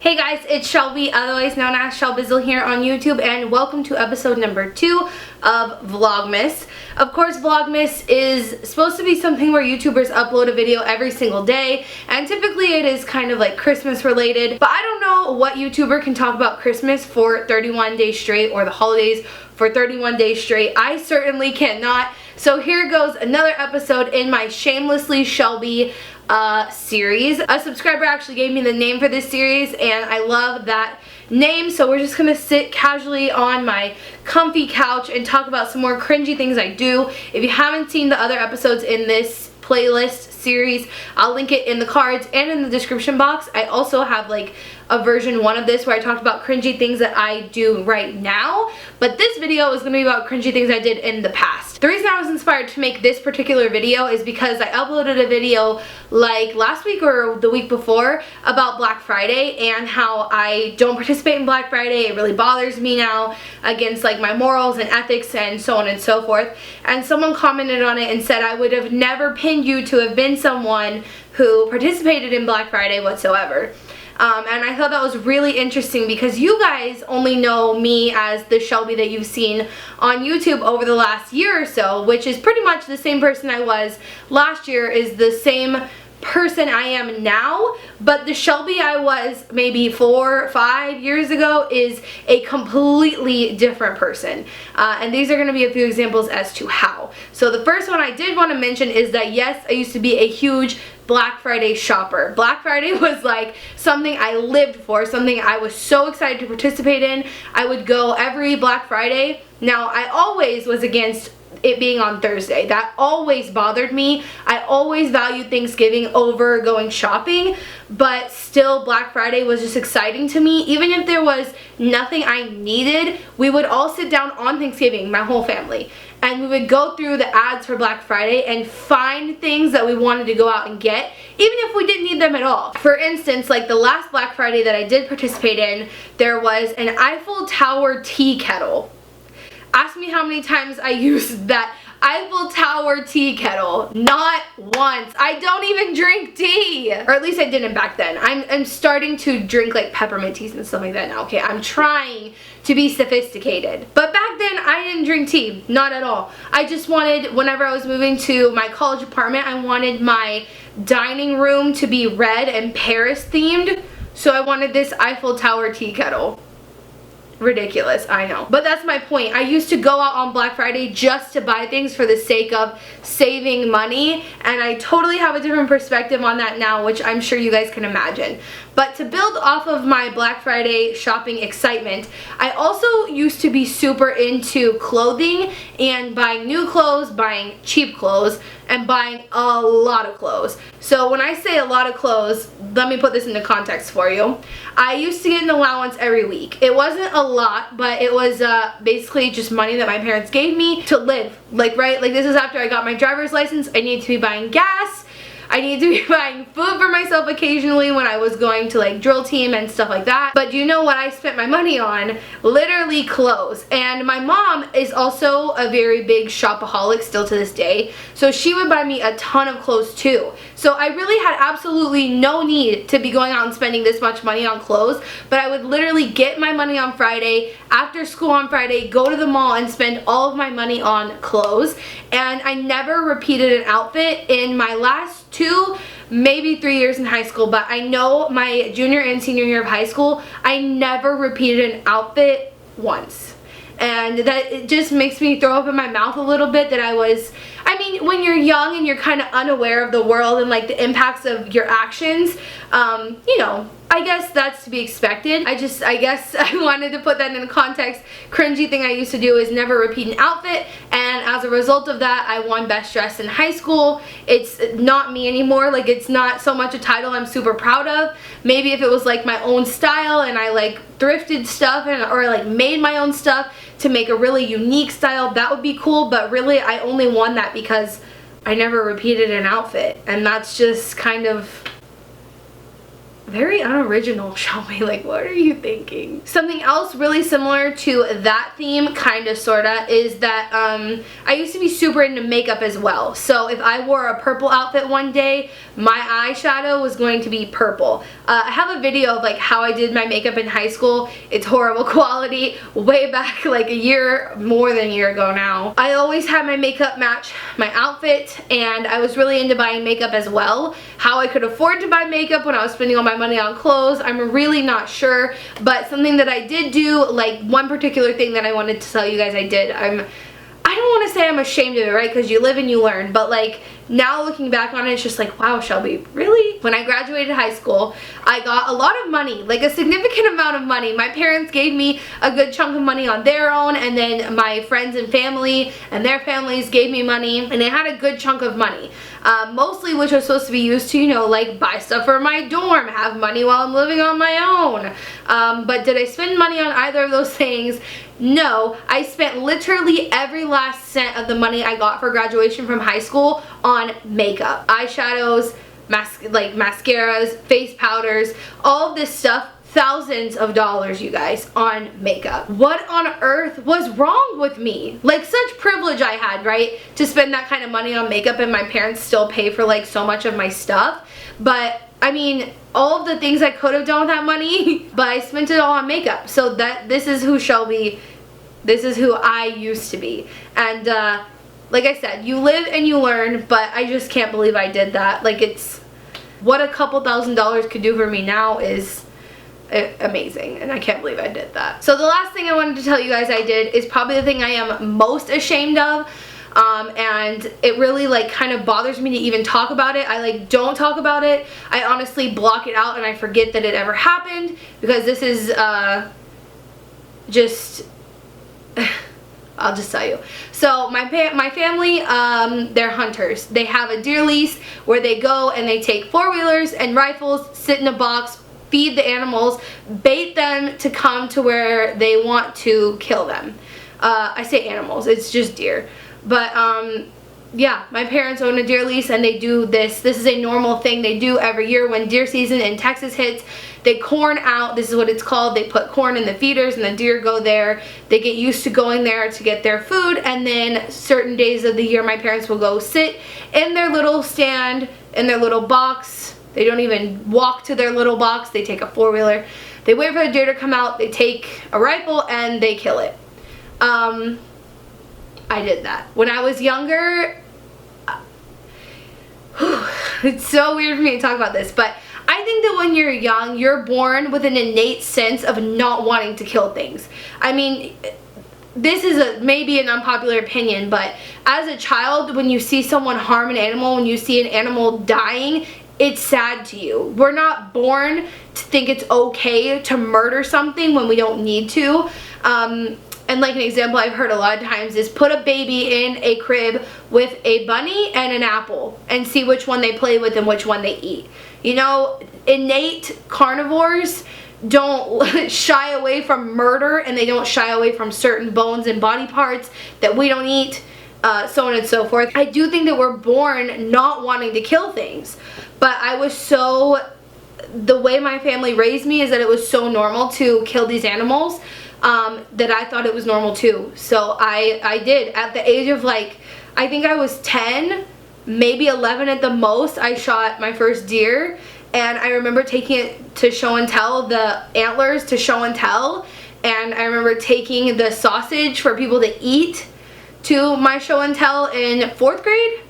Hey guys, it's Shelby, otherwise known as Shelbizleee here on YouTube, and welcome to episode number 2 of Vlogmas. Of course, Vlogmas is supposed to be something where YouTubers upload a video every single day, and typically it is kind of like Christmas related, but I don't know what YouTuber can talk about Christmas for 31 days straight, or the holidays for 31 days straight. I certainly cannot. So here goes another episode in my Shamelessly Shelby series. A subscriber actually gave me the name for this series and I love that name, so we're just gonna sit casually on my comfy couch and talk about some more cringy things I do. If you haven't seen the other episodes in this playlist series, I'll link it in the cards and in the description box. I also have like a version 1 of this where I talked about cringy things that I do right now, but this video is going to be about cringy things I did in the past. The reason I was inspired to make this particular video is because I uploaded a video like last week or the week before about Black Friday and how I don't participate in Black Friday. It really bothers me now against like my morals and ethics and so on and so forth, and someone commented on it and said I would have never pinned you to have been someone who participated in Black Friday whatsoever. And I thought that was really interesting because you guys only know me as the Shelby that you've seen on YouTube over the last year or so, which is pretty much the same person I was last year is the same person I am now, but the Shelby I was maybe 4 or 5 years ago is a completely different person, and these are going to be a few examples as to how. So the first one I did want to mention is that yes, I used to be a huge Black Friday shopper. Black Friday was like something I lived for, something I was so excited to participate in. I would go every Black Friday. Now I always was against it being on Thursday. That always bothered me. I always valued Thanksgiving over going shopping, but still Black Friday was just exciting to me. Even if there was nothing I needed, we would all sit down on Thanksgiving, my whole family, and we would go through the ads for Black Friday and find things that we wanted to go out and get, even if we didn't need them at all. For instance, like the last Black Friday that I did participate in, there was an Eiffel Tower tea kettle. Ask me how many times I used that Eiffel Tower tea kettle. Not once. I don't even drink tea. Or at least I didn't back then. I'm starting to drink like peppermint teas and stuff like that now. Okay, I'm trying to be sophisticated. But back then I didn't drink tea. Not at all. I just wanted, whenever I was moving to my college apartment, I wanted my dining room to be red and Paris themed. So I wanted this Eiffel Tower tea kettle. Ridiculous, I know. But that's my point. I used to go out on Black Friday just to buy things for the sake of saving money, and I totally have a different perspective on that now, which I'm sure you guys can imagine. But to build off of my Black Friday shopping excitement, I also used to be super into clothing and buying new clothes, buying cheap clothes, and buying a lot of clothes. So when I say a lot of clothes, let me put this into context for you. I used to get an allowance every week. It wasn't a lot, but it was basically just money that my parents gave me to live. Like, right? Like, this is after I got my driver's license. I needed to be buying gas. I needed to be buying food for myself occasionally when I was going to like drill team and stuff like that. But do you know what I spent my money on? Literally clothes. And my mom is also a very big shopaholic still to this day. So she would buy me a ton of clothes too. So I really had absolutely no need to be going out and spending this much money on clothes. But I would literally get my money on Friday, after school on Friday, go to the mall and spend all of my money on clothes. And I never repeated an outfit in my last 2, maybe 3 years in high school, but I know my junior and senior year of high school, I never repeated an outfit once. And that it just makes me throw up in my mouth a little bit that I mean, when you're young and you're kind of unaware of the world and like the impacts of your actions, you know, I guess that's to be expected. I guess I wanted to put that in context. Cringy thing I used to do is never repeat an outfit, and as a result of that, I won Best Dressed in high school. It's not me anymore. Like, it's not so much a title I'm super proud of. Maybe if it was like my own style and I like thrifted stuff or like made my own stuff to make a really unique style, that would be cool, but really I only won that because I never repeated an outfit, and that's just kind of very unoriginal, Shelby. Like, what are you thinking? Something else really similar to that theme, kind of, sorta, is that I used to be super into makeup as well. So if I wore a purple outfit one day, my eyeshadow was going to be purple. I have a video of like how I did my makeup in high school. It's horrible quality, way back like more than a year ago now. I always had my makeup match my outfit, and I was really into buying makeup as well. How I could afford to buy makeup when I was spending all my money on clothes, I'm really not sure, but something that I did do, like one particular thing that I wanted to tell you guys I did, I don't want to say I'm ashamed of it, right, because you live and you learn, but like now looking back on it, it's just like, wow, Shelby, really? When I graduated high school, I got a lot of money, like a significant amount of money. My parents gave me a good chunk of money on their own, and then my friends and family and their families gave me money, and they had a good chunk of money. Mostly which was supposed to be used to, you know, like buy stuff for my dorm, have money while I'm living on my own. But did I spend money on either of those things? No. I spent literally every last cent of the money I got for graduation from high school on makeup. Eyeshadows, mascaras, face powders, all of this stuff. Thousands of dollars, you guys, on makeup. What on earth was wrong with me? Like, such privilege I had, right, to spend that kind of money on makeup, and my parents still pay for like so much of my stuff. But I mean, all of the things I could have done with that money, but I spent it all on makeup. So this is who Shelby, this is who I used to be. And like I said, you live and you learn, but I just can't believe I did that. Like, it's what a couple $1,000s could do for me now is amazing, and I can't believe I did that. So the last thing I wanted to tell you guys I did is probably the thing I am most ashamed of, and it really like kind of bothers me to even talk about it. I like don't talk about it. I honestly block it out and I forget that it ever happened, because this is just I'll just tell you. So my family, they're hunters. They have a deer lease where they go and they take four-wheelers and rifles, sit in a box, feed the animals, bait them to come to where they want to kill them. I say animals, it's just deer. But yeah, my parents own a deer lease, and they do this. This is a normal thing they do every year when deer season in Texas hits. They corn out, this is what it's called. They put corn in the feeders and the deer go there. They get used to going there to get their food, and then certain days of the year my parents will go sit in their little stand, in their little box. They don't even walk to their little box. They take a four-wheeler. They wait for the deer to come out. They take a rifle and they kill it. I did that. When I was younger, it's so weird for me to talk about this, but I think that when you're young, you're born with an innate sense of not wanting to kill things. I mean, this is maybe an unpopular opinion, but as a child, when you see someone harm an animal, when you see an animal dying, it's sad to you. We're not born to think it's okay to murder something when we don't need to. And like an example I've heard a lot of times is put a baby in a crib with a bunny and an apple and see which one they play with and which one they eat. You know, innate carnivores don't shy away from murder, and they don't shy away from certain bones and body parts that we don't eat, so on and so forth. I do think that we're born not wanting to kill things, but I was so, the way my family raised me is that it was so normal to kill these animals, that I thought it was normal too. So I did. At the age of like, I think I was 10, maybe 11 at the most, I shot my first deer, and I remember taking it to show and tell, the antlers to show and tell, and I remember taking the sausage for people to eat to my show and tell in 4th grade.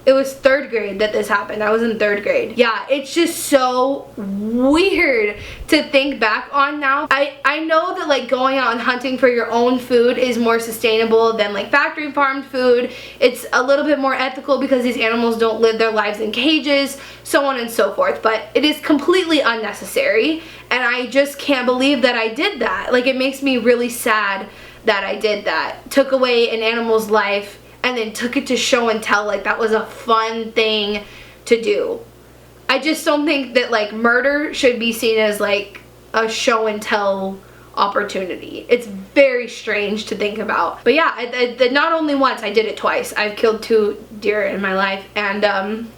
It was 3rd grade that this happened. I was in 3rd grade. Yeah, it's just so weird to think back on now. I know that like going out and hunting for your own food is more sustainable than like factory farmed food. It's a little bit more ethical because these animals don't live their lives in cages, so on and so forth. But it is completely unnecessary, and I just can't believe that I did that. Like, it makes me really sad that I did that. Took away an animal's life and then took it to show and tell like that was a fun thing to do. I just don't think that like murder should be seen as like a show and tell opportunity. It's very strange to think about. But yeah, not only once, I did it twice. I've killed 2 deer in my life, and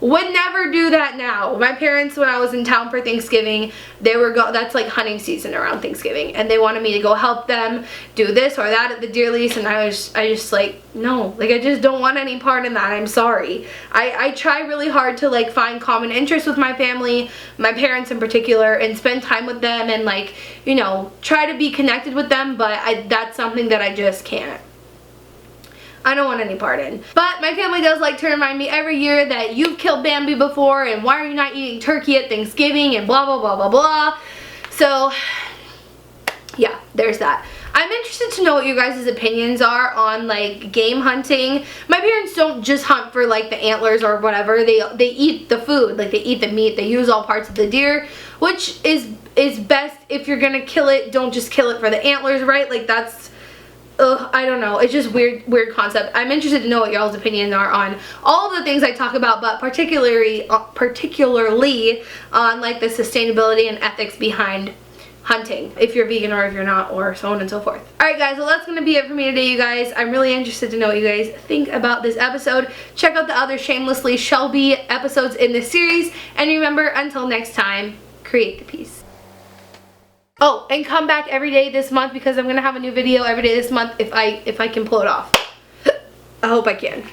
Would never do that now. My parents, when I was in town for Thanksgiving, they were that's like hunting season around Thanksgiving, and they wanted me to go help them do this or that at the deer lease, and I just like, no, like I just don't want any part in that. I'm sorry. I try really hard to like find common interests with my family, my parents in particular, and spend time with them and like, you know, try to be connected with them, but that's something that I just can't. I don't want any part in. But my family does like to remind me every year that you've killed Bambi before, and why are you not eating turkey at Thanksgiving, and blah blah blah blah blah. So yeah, there's that. I'm interested to know what you guys' opinions are on like game hunting. My parents don't just hunt for like the antlers or whatever. They eat the food, like they eat the meat. They use all parts of the deer, which is best. If you're gonna kill it, don't just kill it for the antlers, right? Like that's, I don't know. It's just weird concept. I'm interested to know what y'all's opinions are on all of the things I talk about, but particularly on like the sustainability and ethics behind hunting, if you're vegan or if you're not, or so on and so forth. Alright guys, well that's going to be it for me today, you guys. I'm really interested to know what you guys think about this episode. Check out the other Shamelessly Shelby episodes in this series, and remember, until next time, create the peace. Oh, and come back every day this month, because I'm going to have a new video every day this month if I can pull it off. I hope I can.